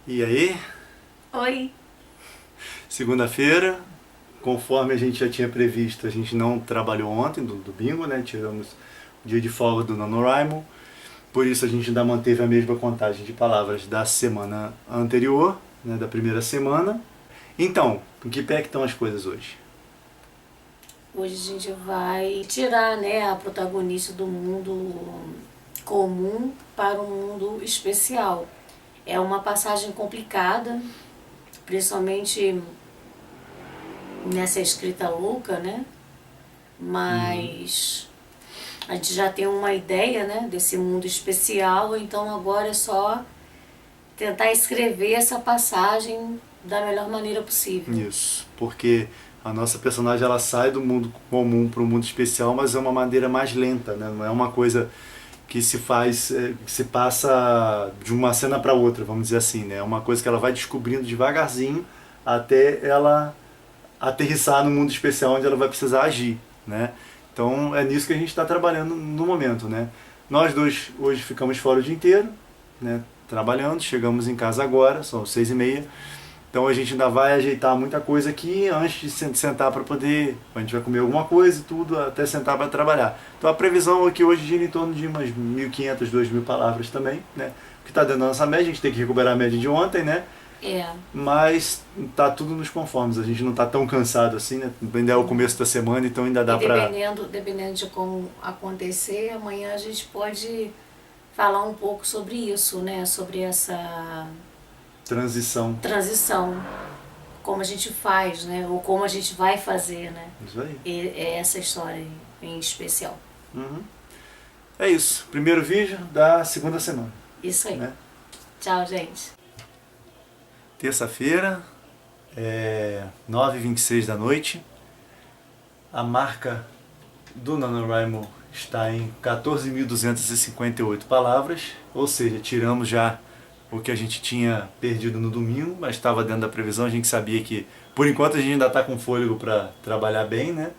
E aí, Oi. segunda-feira, conforme a gente já tinha previsto, a gente não trabalhou ontem do bingo, né? Tiramos o dia de folga do NaNoWriMo, por isso a gente ainda manteve a mesma contagem de palavras da semana anterior, né? Da primeira semana. Então, em que pé que estão as coisas hoje? Hoje a gente vai tirar, né, a protagonista do mundo comum para um mundo especial. É uma passagem complicada, principalmente nessa escrita louca, né? Mas a gente já tem uma ideia, né, desse mundo especial, então agora é só tentar escrever essa passagem da melhor maneira possível. Isso, porque a nossa personagem ela sai do mundo comum para o mundo especial, mas é uma maneira mais lenta, né? Não é uma coisa que se faz, que se passa de uma cena para outra, vamos dizer assim, né? É uma coisa que ela vai descobrindo devagarzinho até ela aterrissar no mundo especial onde ela vai precisar agir, né? Então é nisso que a gente está trabalhando no momento, né? Nós dois hoje ficamos fora o dia inteiro, né? Trabalhando, chegamos em casa agora, são 6h30. Então a gente ainda vai ajeitar muita coisa aqui antes de sentar para poder. A gente vai comer alguma coisa e tudo até sentar para trabalhar. Então a previsão aqui hoje gira em torno de umas 1.500, 2.000 palavras também, né? O que está dando a nossa média, a gente tem que recuperar a média de ontem, né? É. Mas tá tudo nos conformes, a gente não tá tão cansado assim, né? Ainda é o começo da semana, então ainda dá E pra. dependendo de como acontecer, amanhã a gente pode falar um pouco sobre isso, né? Sobre essa Transição. transição, como a gente faz, né? Ou como a gente vai fazer, né? Isso aí. E é essa história em especial. Uhum. É isso. Primeiro vídeo da segunda semana. Isso aí. Né? Tchau, gente. Terça-feira, 9h26 da noite. A marca do NaNoWriMo está em 14.258 palavras, ou seja, tiramos já o que a gente tinha perdido no domingo, mas estava dentro da previsão, a gente sabia que por enquanto a gente ainda está com fôlego para trabalhar bem, né?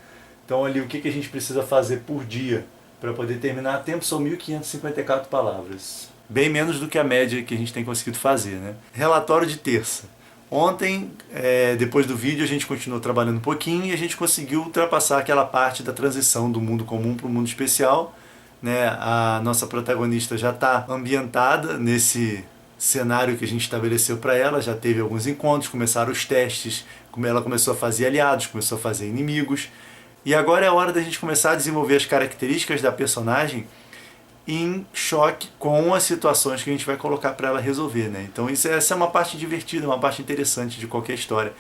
Então ali o que a gente precisa fazer por dia para poder terminar a tempo são 1.554 palavras. Bem menos do que a média que a gente tem conseguido fazer, né? Relatório de terça. Ontem, depois do vídeo, a gente continuou trabalhando um pouquinho e a gente conseguiu ultrapassar aquela parte da transição do mundo comum para o mundo especial. Né? A nossa protagonista já está ambientada nesse cenário que a gente estabeleceu para ela, já teve alguns encontros, começaram os testes, ela começou a fazer aliados, começou a fazer inimigos. E agora é a hora da gente começar a desenvolver as características da personagem em choque com as situações que a gente vai colocar para ela resolver, né? Então essa é uma parte divertida, uma parte interessante de qualquer história.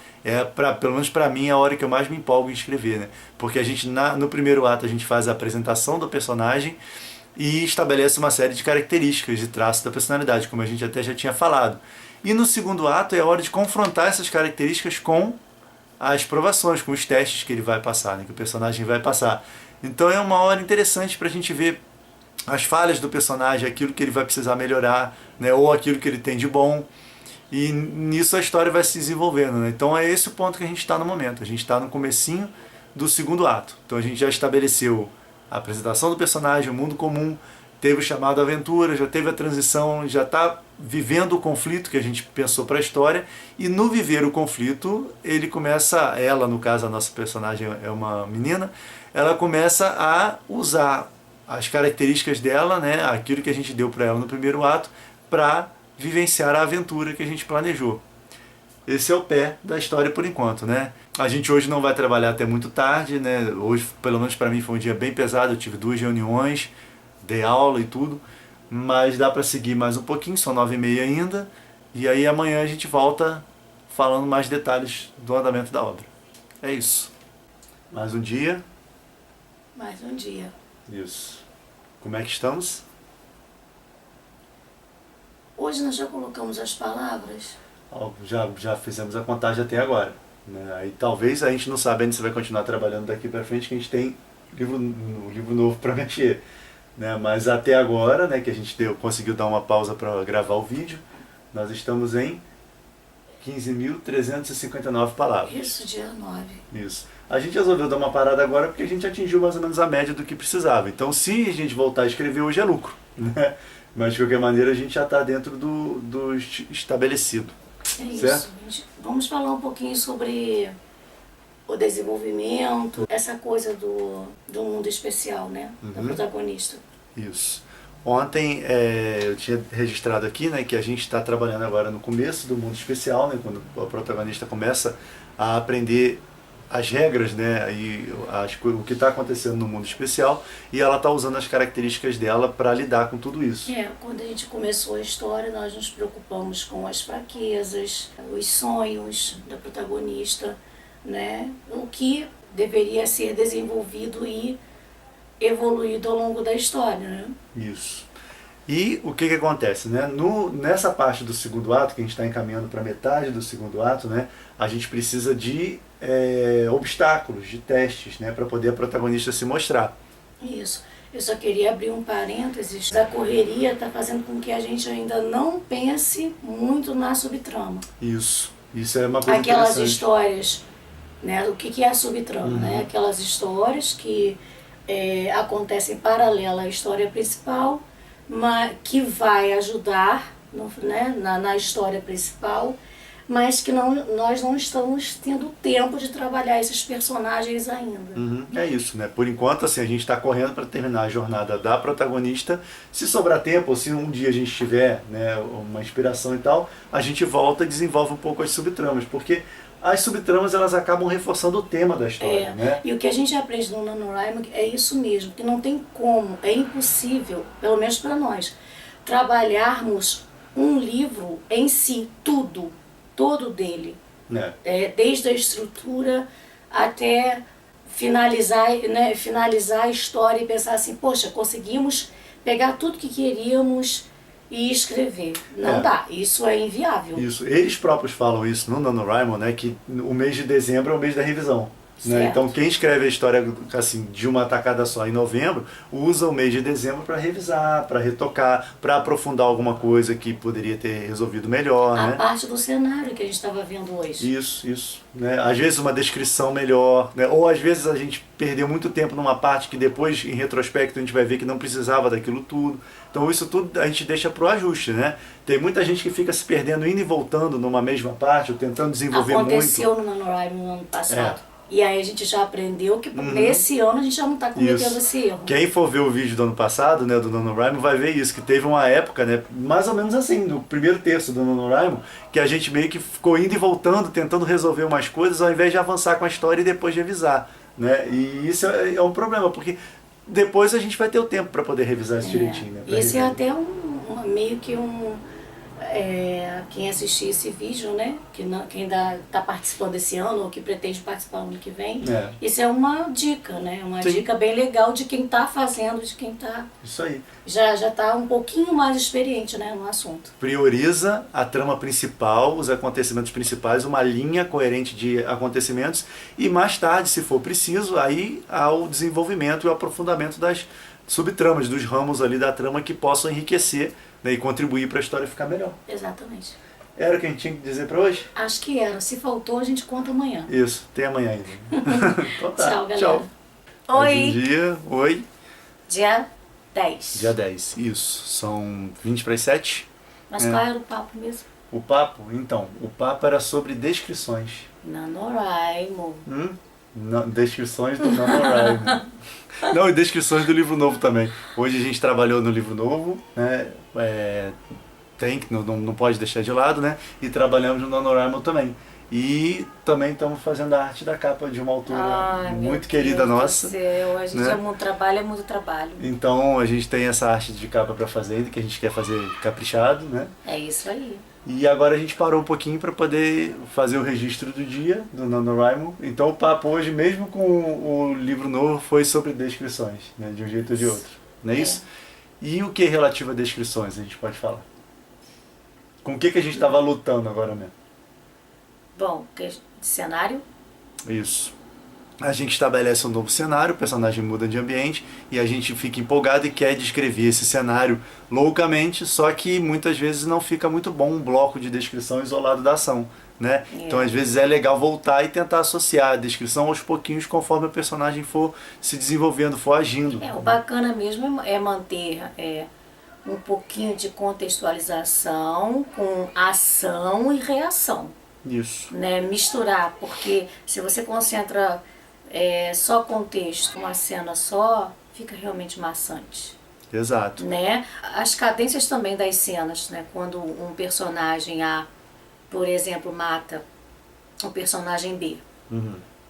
Pelo menos para mim, é a hora que eu mais me empolgo em escrever, né? Porque a gente no primeiro ato a gente faz a apresentação do personagem e estabelece uma série de características e traços da personalidade, como a gente até já tinha falado. E no segundo ato é a hora de confrontar essas características com as provações, com os testes que ele vai passar, né? Que o personagem vai passar. Então é uma hora interessante para a gente ver as falhas do personagem, aquilo que ele vai precisar melhorar, né, ou aquilo que ele tem de bom. E nisso a história vai se desenvolvendo. Né? Então é esse o ponto que a gente está no momento. A gente está no comecinho do segundo ato. Então a gente já estabeleceu a apresentação do personagem, o mundo comum, teve o chamado aventura, já teve a transição, já está vivendo o conflito que a gente pensou para a história. E no viver o conflito, ele começa, ela no caso a nossa personagem é uma menina, ela começa a usar as características dela, né, aquilo que a gente deu para ela no primeiro ato, para vivenciar a aventura que a gente planejou. Esse é o pé da história por enquanto, né? A gente hoje não vai trabalhar até muito tarde, né? Hoje, pelo menos para mim, foi um dia bem pesado. Eu tive 2 reuniões, dei aula e tudo, mas dá para seguir mais um pouquinho, são 9h30 ainda, e aí amanhã a gente volta falando mais detalhes do andamento da obra. É isso. Mais um dia. Mais um dia. Isso. Como é que estamos? Hoje nós já colocamos as palavras. Já fizemos a contagem até agora. Né? Aí talvez a gente não sabe ainda se vai continuar trabalhando daqui para frente, que a gente tem um livro novo para mexer. Né? Mas até agora, né, que a gente conseguiu dar uma pausa para gravar o vídeo, nós estamos em 15.359 palavras. Isso, dia 9. Isso. A gente resolveu dar uma parada agora porque a gente atingiu mais ou menos a média do que precisava. Então, se a gente voltar a escrever hoje é lucro. Né? Mas de qualquer maneira a gente já está dentro do estabelecido. É isso. Certo? Vamos falar um pouquinho sobre o desenvolvimento, essa coisa do mundo especial, né? Da protagonista. Isso. Ontem eu tinha registrado aqui, né, que a gente está trabalhando agora no começo do mundo especial, né, quando a protagonista começa a aprender as regras, né, e o que está acontecendo no mundo especial, e ela está usando as características dela para lidar com tudo isso. Quando a gente começou a história, nós nos preocupamos com as fraquezas, os sonhos da protagonista, né, o que deveria ser desenvolvido e evoluído ao longo da história, né? Isso. E o que acontece, né? Nessa parte do segundo ato, que a gente está encaminhando para metade do segundo ato, né? A gente precisa de obstáculos, de testes, né? Para poder a protagonista se mostrar. Isso. Eu só queria abrir um parênteses. A correria está fazendo com que a gente ainda não pense muito na subtrama. Isso é uma coisa Aquelas interessante. Histórias, né? O que é a subtrama, né? Aquelas histórias que acontecem paralela à história principal, mas que vai ajudar né, na história principal, mas que nós não estamos tendo tempo de trabalhar esses personagens ainda. É isso, né? Por enquanto, assim, a gente está correndo para terminar a jornada da protagonista. Se sobrar tempo, ou se um dia a gente tiver, né, uma inspiração e tal, a gente volta e desenvolve um pouco as subtramas, porque as subtramas elas acabam reforçando o tema da história, né? E o que a gente aprende no NaNoWriMo é isso mesmo, que não tem como, é impossível, pelo menos para nós, trabalharmos um livro em si, todo dele, desde a estrutura até finalizar a história e pensar assim, poxa, conseguimos pegar tudo que queríamos e escrever. Não dá, isso é inviável. Isso, eles próprios falam isso no NaNoWriMo, né, que o mês de dezembro é o mês da revisão. Né? Então quem escreve a história assim, de uma tacada só em novembro, usa o mês de dezembro para revisar, para retocar, para aprofundar alguma coisa que poderia ter resolvido melhor. A né? parte do cenário que a gente estava vendo hoje. Isso. Né? Às vezes uma descrição melhor, né? Ou às vezes a gente perdeu muito tempo numa parte que depois, em retrospecto, a gente vai ver que não precisava daquilo tudo. Então isso tudo a gente deixa para o ajuste, né? Tem muita gente que fica se perdendo, indo e voltando numa mesma parte, ou tentando desenvolver Aconteceu muito. no NaNoWriMo no ano passado. E aí a gente já aprendeu que nesse ano a gente já não está cometendo esse erro. Quem for ver o vídeo do ano passado, né, do NaNoWriMo, vai ver isso, que teve uma época, né, mais ou menos assim, no primeiro terço do NaNoWriMo, que a gente meio que ficou indo e voltando, tentando resolver umas coisas, ao invés de avançar com a história e depois revisar. Né? E isso é um problema, porque depois a gente vai ter o tempo para poder revisar isso direitinho. Né, esse é até meio que quem assistir esse vídeo, né, quem ainda está participando desse ano ou que pretende participar no ano que vem, isso é uma dica, né, uma dica bem legal de quem está fazendo, de quem está isso aí. já está um pouquinho mais experiente, né, no assunto. Prioriza a trama principal, os acontecimentos principais, uma linha coerente de acontecimentos e mais tarde, se for preciso, aí ao desenvolvimento e o aprofundamento das subtramas, dos ramos ali da trama que possam enriquecer, né, e contribuir para a história ficar melhor. Exatamente. Era o que a gente tinha que dizer para hoje? Acho que era. Se faltou, a gente conta amanhã. Isso, tem amanhã ainda. Então tá. Tchau, galera. Tchau. Oi. Oi. Dia 10. Dia 10, isso. São 20 para as 7. Mas qual era o papo mesmo? O papo? Então, o papo era sobre descrições. NaNoWriMo. Descrições do NaNoWriMo. Não, e descrições do livro novo também. Hoje a gente trabalhou no livro novo, né? Não pode deixar de lado, né? E trabalhamos no NaNoWriMo também. E também estamos fazendo a arte da capa de uma autora muito querida nossa. A gente é muito trabalho. Então a gente tem essa arte de capa para fazer, que a gente quer fazer caprichado, né? É isso aí. E agora a gente parou um pouquinho para poder fazer o registro do dia do NaNoWriMo. Então o papo hoje, mesmo com o livro novo, foi sobre descrições, né? De um jeito ou de outro. Não é isso? E o que é relativo a descrições a gente pode falar? Com o que a gente estava lutando agora mesmo? Bom, cenário. Isso. A gente estabelece um novo cenário, o personagem muda de ambiente e a gente fica empolgado e quer descrever esse cenário loucamente, só que muitas vezes não fica muito bom um bloco de descrição isolado da ação. Né? Então às vezes é legal voltar e tentar associar a descrição aos pouquinhos conforme o personagem for se desenvolvendo, for agindo. O bacana mesmo é manter um pouquinho de contextualização com ação e reação. Isso. Né? Misturar, porque se você concentra só contexto, uma cena só, fica realmente maçante. Exato. Né? As cadências também das cenas, né? Quando um personagem A, por exemplo, mata o personagem B.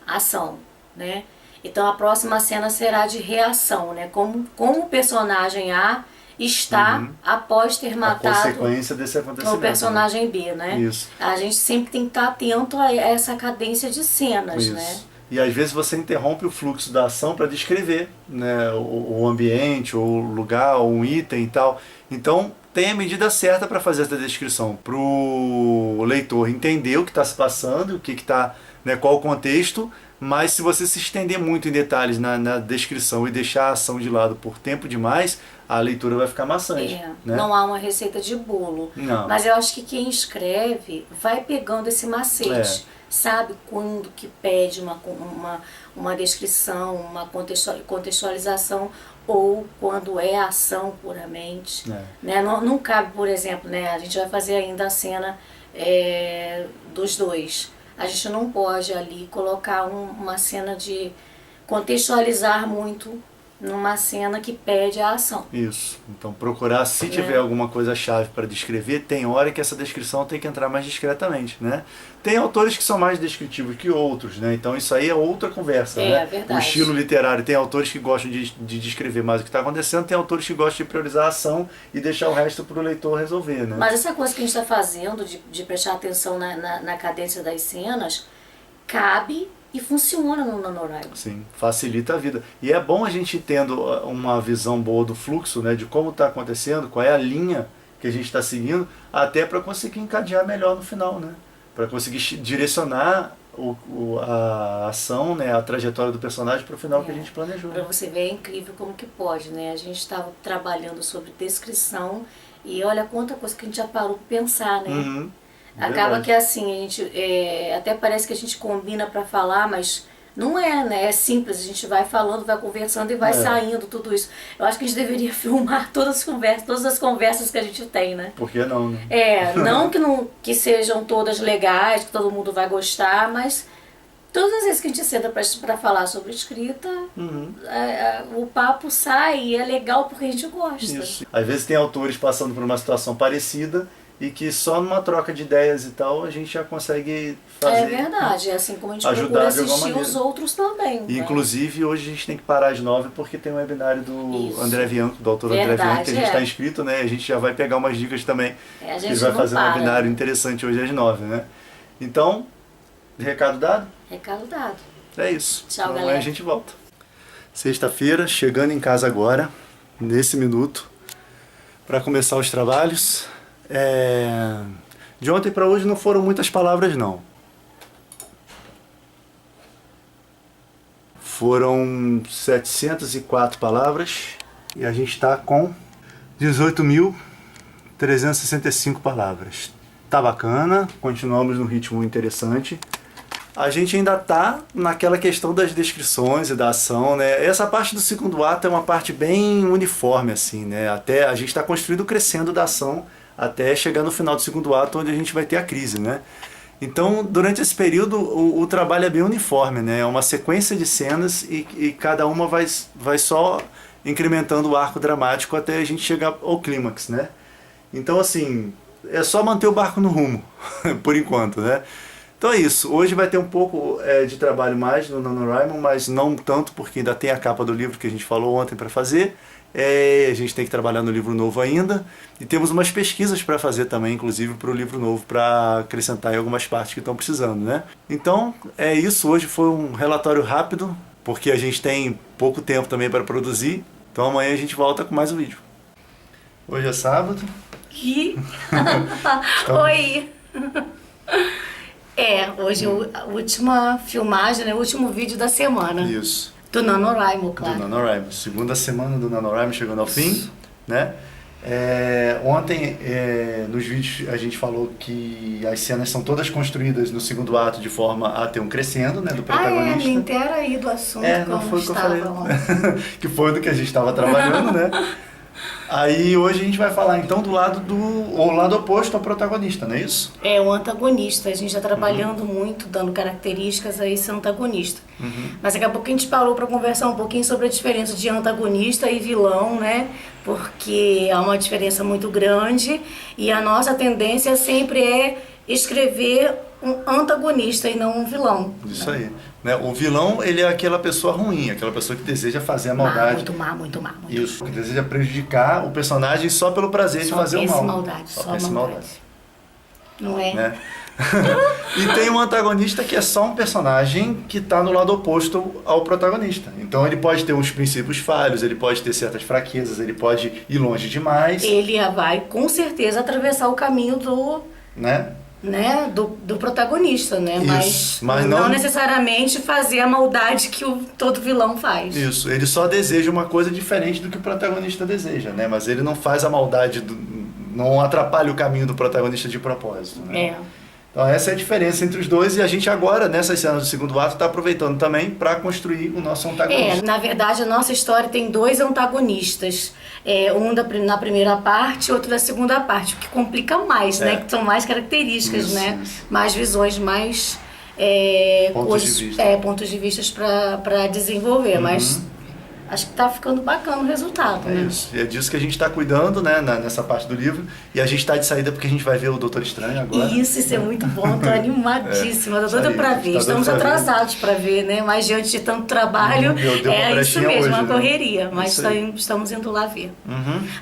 Ação, né? Então a próxima cena será de reação, né? Como o personagem A está após ter matado a consequência desse acontecimento, o personagem B, né? Isso. A gente sempre tem que estar atento a essa cadência de cenas, Isso. né? E às vezes você interrompe o fluxo da ação para descrever, né, o ambiente, ou o lugar, ou um item e tal. Então tem a medida certa para fazer essa descrição, para o leitor entender o que está se passando, o que está, né, qual o contexto. Mas se você se estender muito em detalhes na descrição e deixar a ação de lado por tempo demais, a leitura vai ficar maçante. Né? Não há uma receita de bolo. Não. Mas eu acho que quem escreve vai pegando esse macete. Sabe quando que pede uma descrição, uma contextualização, ou quando é ação puramente. Né? Não cabe, por exemplo, né? A gente vai fazer ainda a cena dos dois. A gente não pode ali colocar uma cena de contextualizar muito numa cena que pede a ação. Isso. Então procurar, se tiver alguma coisa chave para descrever, tem hora que essa descrição tem que entrar mais discretamente, né? Tem autores que são mais descritivos que outros, né? Então isso aí é outra conversa, né? Verdade. O estilo literário, tem autores que gostam de descrever mais o que está acontecendo, tem autores que gostam de priorizar a ação e deixar o resto para o leitor resolver, né? Mas essa coisa que a gente está fazendo, de prestar atenção na cadência das cenas, cabe e funciona no NaNoWriMo. Sim, facilita a vida. E é bom a gente tendo uma visão boa do fluxo, né, de como está acontecendo, qual é a linha que a gente está seguindo, até para conseguir encadear melhor no final, né? Para conseguir direcionar a ação, né, a trajetória do personagem para o final que a gente planejou. Para você ver, é incrível como que pode, né? A gente estava trabalhando sobre descrição e olha quanta coisa que a gente já parou para pensar, né? Acaba que assim, a gente até parece que a gente combina para falar, mas não é, né? É simples, a gente vai falando, vai conversando e vai saindo tudo isso. Eu acho que a gente deveria filmar todas as conversas que a gente tem, né? Por que não, né? Não que sejam todas legais, que todo mundo vai gostar, mas todas as vezes que a gente senta para falar sobre escrita, o papo sai e é legal porque a gente gosta. Isso. Às vezes tem autores passando por uma situação parecida e que só numa troca de ideias e tal a gente já consegue fazer. É verdade, é assim como a gente ajudar procura de alguma assistir maneira. os outros também. E, inclusive, hoje a gente tem que parar às 9 porque tem um webinário do André Bianco, do autor André Bianco, que a gente está inscrito, né? A gente já vai pegar umas dicas também. A gente ele vai fazer um para. webinário interessante hoje às 9, né? Então, recado dado? Recado dado. É isso. Tchau, amanhã galera. A gente volta. Sexta-feira, chegando em casa agora, nesse minuto, para começar os trabalhos. De ontem para hoje não foram muitas palavras, não. Foram 704 palavras e a gente está com 18.365 palavras. Tá bacana, continuamos no ritmo interessante. A gente ainda tá naquela questão das descrições e da ação, né? Essa parte do segundo ato é uma parte bem uniforme, assim, né? Até a gente está construindo crescendo da ação até chegar no final do segundo ato, onde a gente vai ter a crise, né? Então, durante esse período, o trabalho é bem uniforme, né? É uma sequência de cenas e cada uma vai só incrementando o arco dramático até a gente chegar ao clímax, né? Então, assim, é só manter o barco no rumo, por enquanto, né? Então é isso. Hoje vai ter um pouco de trabalho mais no NaNoWriMo, mas não tanto, porque ainda tem a capa do livro que a gente falou ontem para fazer. A gente tem que trabalhar no livro novo ainda. E temos umas pesquisas para fazer também, inclusive para o livro novo, para acrescentar em algumas partes que estão precisando, né? Então é isso. Hoje foi um relatório rápido, porque a gente tem pouco tempo também para produzir. Então amanhã a gente volta com mais um vídeo. Hoje é sábado. Oi! Hoje a última filmagem, né? O último vídeo da semana. Isso. Do NaNoWriMo, claro. Do NaNoWriMo. Segunda semana do NaNoWriMo chegando ao fim, né? Ontem, nos vídeos, a gente falou que as cenas são todas construídas no segundo ato de forma a ter um crescendo, né, do protagonista. Me inteira aí do assunto não foi o que eu falei. Que foi do que a gente estava trabalhando, né? Aí hoje a gente vai falar então do lado oposto ao protagonista, não é isso? É o antagonista. A gente está trabalhando muito, dando características a esse antagonista. Mas daqui a pouco a gente parou para conversar um pouquinho sobre a diferença de antagonista e vilão, né? Porque há uma diferença muito grande e a nossa tendência sempre é escrever um antagonista e não um vilão. Isso aí. Né? O vilão, ele é aquela pessoa ruim, aquela pessoa que deseja fazer a maldade. Muito má. Isso, que deseja prejudicar o personagem só pelo prazer de fazer o mal. Só maldade. Não é? Né? E tem um antagonista que é só um personagem que está no lado oposto ao protagonista. Então ele pode ter uns princípios falhos, ele pode ter certas fraquezas, ele pode ir longe demais. Ele vai com certeza atravessar o caminho do protagonista, né? Isso, mas não necessariamente fazer a maldade que todo vilão faz. Isso, ele só deseja uma coisa diferente do que o protagonista deseja, né? Mas ele não faz a maldade, não atrapalha o caminho do protagonista de propósito, né? Então essa é a diferença entre os dois e a gente agora, nessas cenas do segundo ato, está aproveitando também para construir o nosso antagonista. Na verdade, a nossa história tem dois antagonistas. Um na primeira parte e outro na segunda parte, o que complica mais, né? Que são mais características, né? Isso. Mais visões, mais pontos de vista para desenvolver. Mas acho que tá ficando bacana o resultado, né? Isso. E é disso que a gente está cuidando, né, nessa parte do livro. E a gente está de saída porque a gente vai ver o Doutor Estranho agora. Isso é muito bom. Tô animadíssima. Tô doida para ver. Estamos atrasados para ver, né? Mas diante de tanto trabalho, é isso mesmo, hoje, uma correria. Mas estamos indo lá ver.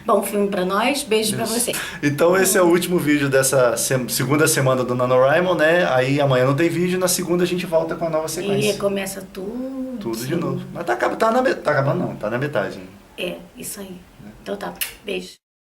Bom filme para nós. Beijo para você. Então esse é o último vídeo dessa segunda semana do NaNoWriMo, né? Aí amanhã não tem vídeo, na segunda a gente volta com a nova sequência. E começa tudo. Tudo de novo. Mas tá acabando não, tá na metade. Isso aí. Então tá, beijo.